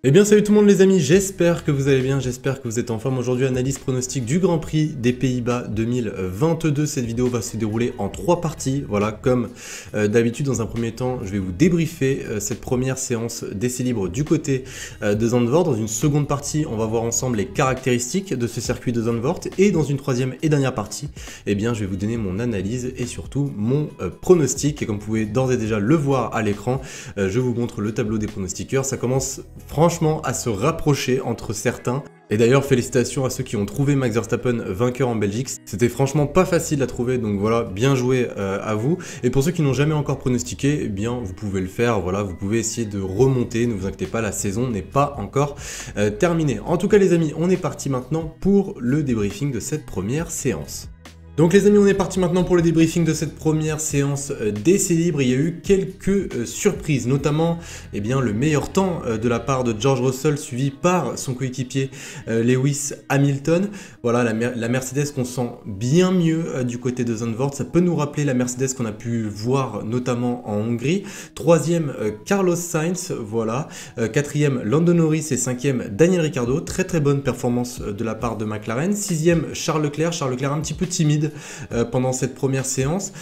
Eh bien salut tout le monde les amis, j'espère que vous allez bien, j'espère que vous êtes en forme. Aujourd'hui analyse pronostic du Grand Prix des Pays-Bas 2022. Cette vidéo va se dérouler en 3 parties, voilà comme d'habitude. Dans un premier temps je vais vous débriefer cette première séance d'essai libre du côté de Zandvoort. Dans une seconde partie on va voir ensemble les caractéristiques de ce circuit de Zandvoort. Et dans une troisième et dernière partie, eh bien je vais vous donner mon analyse et surtout mon pronostic. Et comme vous pouvez d'ores et déjà le voir à l'écran, je vous montre le tableau des pronostiqueurs. Ça commence franchement à se rapprocher entre certains. Et d'ailleurs félicitations à ceux qui ont trouvé Max Verstappen vainqueur en Belgique. C'était franchement pas facile à trouver, donc voilà, bien joué à vous. Et pour ceux qui n'ont jamais encore pronostiqué, eh bien vous pouvez le faire, voilà, vous pouvez essayer de remonter, ne vous inquiétez pas, la saison n'est pas encore terminée. En tout cas les amis, on est parti maintenant pour le débriefing de cette première séance. Donc les amis, on est parti maintenant pour le débriefing de cette première séance d'essai libre. Il y a eu quelques surprises, notamment eh bien, le meilleur temps de la part de George Russell suivi par son coéquipier Lewis Hamilton. Voilà, la Mercedes qu'on sent bien mieux du côté de Zandvoort. Ça peut nous rappeler la Mercedes qu'on a pu voir notamment en Hongrie. Troisième, Carlos Sainz, voilà. Quatrième, Lando Norris et cinquième, Daniel Ricciardo. Très très bonne performance de la part de McLaren. Sixième, Charles Leclerc. Charles Leclerc un petit peu timide pendant cette première séance.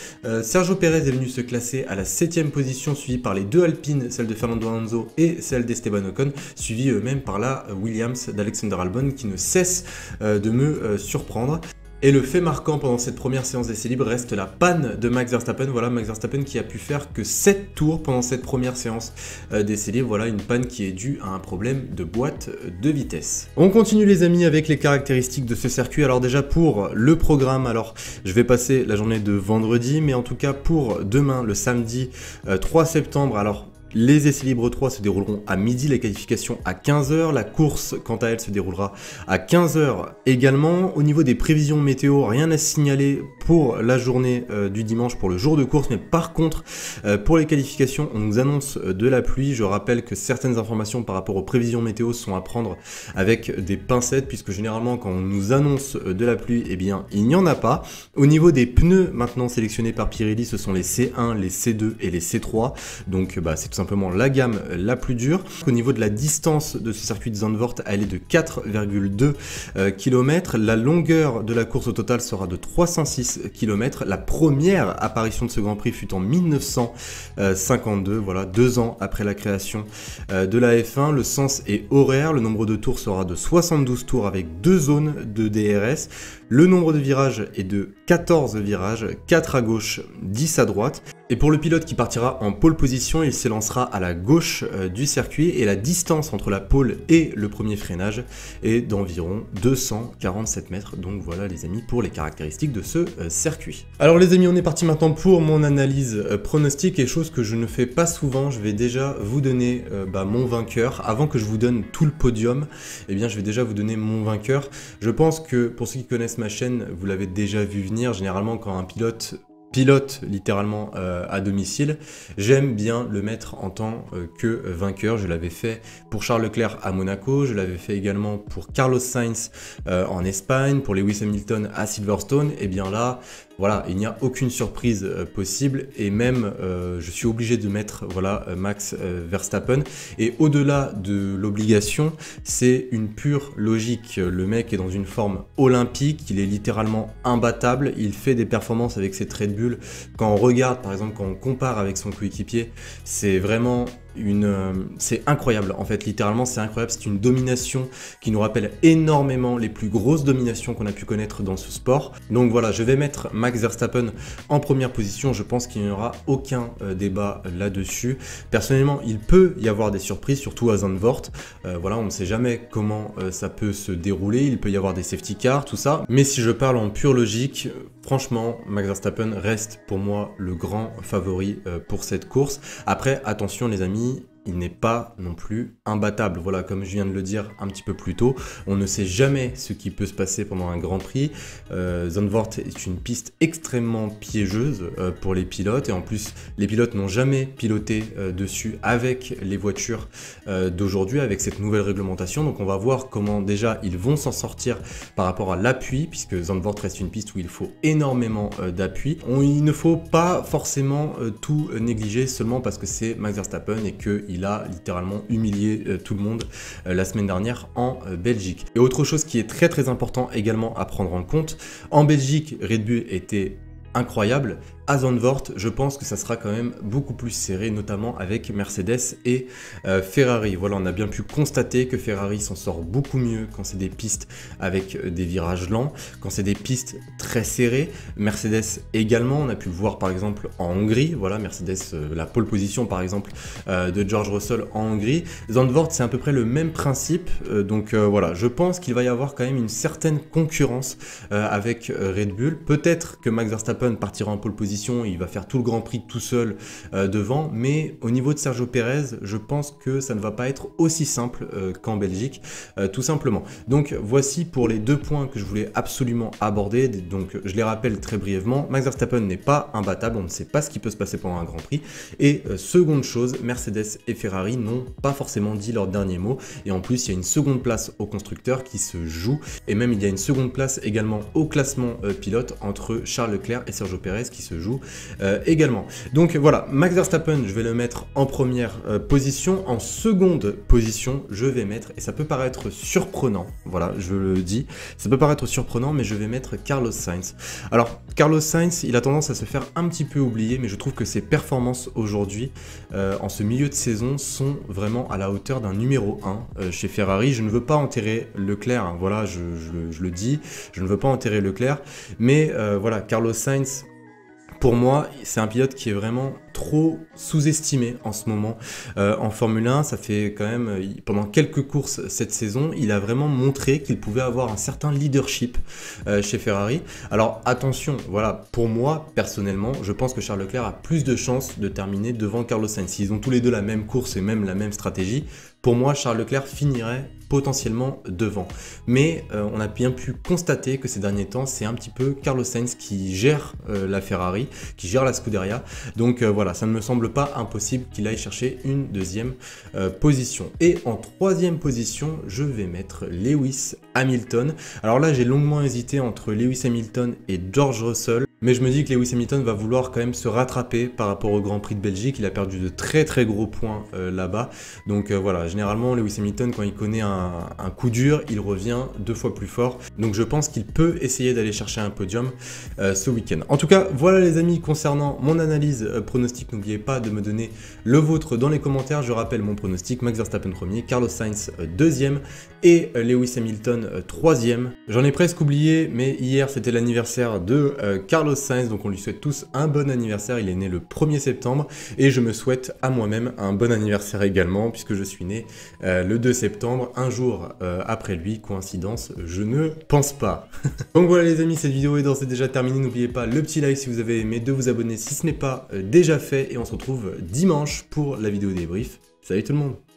Sergio Pérez est venu se classer à la 7e position, suivi par les deux Alpines, celle de Fernando Alonso et celle d'Esteban Ocon, suivi eux-mêmes par la Williams d'Alexander Albon qui ne cesse de me surprendre. Et le fait marquant pendant cette première séance d'essai libre reste la panne de Max Verstappen. Voilà, Max Verstappen qui a pu faire que 7 tours pendant cette première séance d'essai libre. Voilà, une panne qui est due à un problème de boîte de vitesse. On continue les amis avec les caractéristiques de ce circuit. Alors déjà pour le programme, alors je vais passer la journée de vendredi, mais en tout cas pour demain, le samedi 3 septembre, alors les essais libres 3 se dérouleront à midi, les qualifications à 15 h, la course quant à elle se déroulera à 15 h également. Au niveau des prévisions météo, rien à signaler pour la journée du dimanche, pour le jour de course, mais par contre pour les qualifications on nous annonce de la pluie. Je rappelle que certaines informations par rapport aux prévisions météo sont à prendre avec des pincettes, puisque généralement quand on nous annonce de la pluie, eh bien il n'y en a pas. Au niveau des pneus maintenant sélectionnés par Pirelli, ce sont les C1, les C2 et les C3, donc c'est tout simplement la gamme la plus dure. Au niveau de la distance de ce circuit de Zandvoort, elle est de 4,2 km. La longueur de la course au total sera de 306 km. La première apparition de ce Grand Prix fut en 1952, voilà, 2 ans après la création de la F1. Le sens est horaire, le nombre de tours sera de 72 tours avec 2 zones de DRS. Le nombre de virages est de 14 virages, 4 à gauche, 10 à droite. Et pour le pilote qui partira en pole position, il s'élancera à la gauche du circuit et la distance entre la pole et le premier freinage est d'environ 247 mètres. Donc voilà les amis pour les caractéristiques de ce circuit. Alors les amis, on est parti maintenant pour mon analyse pronostic, et chose que je ne fais pas souvent, je vais déjà vous donner mon vainqueur. Avant que je vous donne tout le podium, eh bien je vais déjà vous donner mon vainqueur. Je pense que pour ceux qui connaissent ma chaîne, vous l'avez déjà vu venir. Généralement quand un pilote littéralement à domicile, j'aime bien le mettre en tant que vainqueur. Je l'avais fait pour Charles Leclerc à Monaco, je l'avais fait également pour Carlos Sainz en Espagne, pour Lewis Hamilton à Silverstone. Et bien là, voilà, il n'y a aucune surprise possible, et même je suis obligé de mettre voilà Max Verstappen. Et au-delà de l'obligation, c'est une pure logique. Le mec est dans une forme olympique, il est littéralement imbattable, il fait des performances avec ses Red Bull. Quand on regarde, par exemple, quand on compare avec son coéquipier, c'est vraiment c'est incroyable en fait, littéralement c'est incroyable. C'est une domination qui nous rappelle énormément les plus grosses dominations qu'on a pu connaître dans ce sport. Donc voilà, je vais mettre Max Verstappen en première position. Je pense qu'il n'y aura aucun débat là-dessus. Personnellement, il peut y avoir des surprises, surtout à Zandvoort. Voilà, on ne sait jamais comment ça peut se dérouler. Il peut y avoir des safety cars, tout ça. Mais si je parle en pure logique, franchement, Max Verstappen reste pour moi le grand favori pour cette course. Après, attention les amis, il n'est pas non plus imbattable. Voilà, comme je viens de le dire un petit peu plus tôt, on ne sait jamais ce qui peut se passer pendant un Grand Prix. Zandvoort est une piste extrêmement piégeuse pour les pilotes, et en plus les pilotes n'ont jamais piloté dessus avec les voitures d'aujourd'hui, avec cette nouvelle réglementation. Donc on va voir comment déjà ils vont s'en sortir par rapport à l'appui, puisque Zandvoort reste une piste où il faut énormément d'appui. Il ne faut pas forcément tout négliger seulement parce que c'est Max Verstappen et qu'il qu'il a littéralement humilié tout le monde la semaine dernière en Belgique. Et autre chose qui est très important également à prendre en compte, en Belgique, Red Bull était incroyable. À Zandvoort, je pense que ça sera quand même beaucoup plus serré, notamment avec Mercedes et Ferrari. Voilà, on a bien pu constater que Ferrari s'en sort beaucoup mieux quand c'est des pistes avec des virages lents, quand c'est des pistes très serrées. Mercedes également, on a pu le voir par exemple en Hongrie. Voilà, Mercedes, la pole position par exemple de George Russell en Hongrie. Zandvoort, c'est à peu près le même principe. Donc voilà, je pense qu'il va y avoir quand même une certaine concurrence avec Red Bull. Peut-être que Max Verstappen partira en pole position, il va faire tout le Grand Prix tout seul devant, mais au niveau de Sergio Pérez, je pense que ça ne va pas être aussi simple qu'en Belgique, tout simplement. Donc voici pour les deux points que je voulais absolument aborder. Donc je les rappelle très brièvement, Max Verstappen n'est pas imbattable, on ne sait pas ce qui peut se passer pendant un Grand Prix. Et seconde chose, Mercedes et Ferrari n'ont pas forcément dit leur dernier mot, et en plus il y a une seconde place au constructeur qui se joue, et même il y a une seconde place également au classement pilote entre Charles Leclerc et Sergio Pérez qui se joue également. Donc voilà, Max Verstappen, je vais le mettre en première position. En seconde position, je vais mettre, et ça peut paraître surprenant, voilà, je le dis, ça peut paraître surprenant, mais je vais mettre Carlos Sainz. Alors, Carlos Sainz, il a tendance à se faire un petit peu oublier, mais je trouve que ses performances aujourd'hui, en ce milieu de saison, sont vraiment à la hauteur d'un numéro 1 chez Ferrari. Je ne veux pas enterrer Leclerc, hein, voilà, je le dis, je ne veux pas enterrer Leclerc, mais voilà, Carlos Sainz, pour moi, c'est un pilote qui est vraiment trop sous-estimé en ce moment en Formule 1. Ça fait quand même, pendant quelques courses cette saison, il a vraiment montré qu'il pouvait avoir un certain leadership chez Ferrari. Alors attention, voilà, pour moi, personnellement, je pense que Charles Leclerc a plus de chances de terminer devant Carlos Sainz. S'ils ont tous les deux la même course et même la même stratégie, pour moi, Charles Leclerc finirait potentiellement devant. Mais on a bien pu constater que ces derniers temps, c'est un petit peu Carlos Sainz qui gère la Ferrari, qui gère la Scuderia. Donc voilà, ça ne me semble pas impossible qu'il aille chercher une deuxième position. Et en troisième position, je vais mettre Lewis Hamilton. Alors là, j'ai longuement hésité entre Lewis Hamilton et George Russell. Mais je me dis que Lewis Hamilton va vouloir quand même se rattraper par rapport au Grand Prix de Belgique. Il a perdu de très gros points là-bas. Donc voilà, généralement Lewis Hamilton, quand il connaît un coup dur, il revient 2 fois plus fort. Donc je pense qu'il peut essayer d'aller chercher un podium ce week-end. En tout cas, voilà les amis, concernant mon analyse pronostic, n'oubliez pas de me donner le vôtre dans les commentaires. Je rappelle mon pronostic, Max Verstappen premier, Carlos Sainz deuxième et Lewis Hamilton troisième. J'en ai presque oublié, mais hier c'était l'anniversaire de Carlos Sainz, donc on lui souhaite tous un bon anniversaire. Il est né le 1er septembre et je me souhaite à moi-même un bon anniversaire également, puisque je suis né le 2 septembre, un jour après lui. Coïncidence, je ne pense pas. Donc voilà les amis, cette vidéo est d'ores et déjà terminée. N'oubliez pas le petit like si vous avez aimé, de vous abonner si ce n'est pas déjà fait, et on se retrouve dimanche pour la vidéo débrief. Salut tout le monde!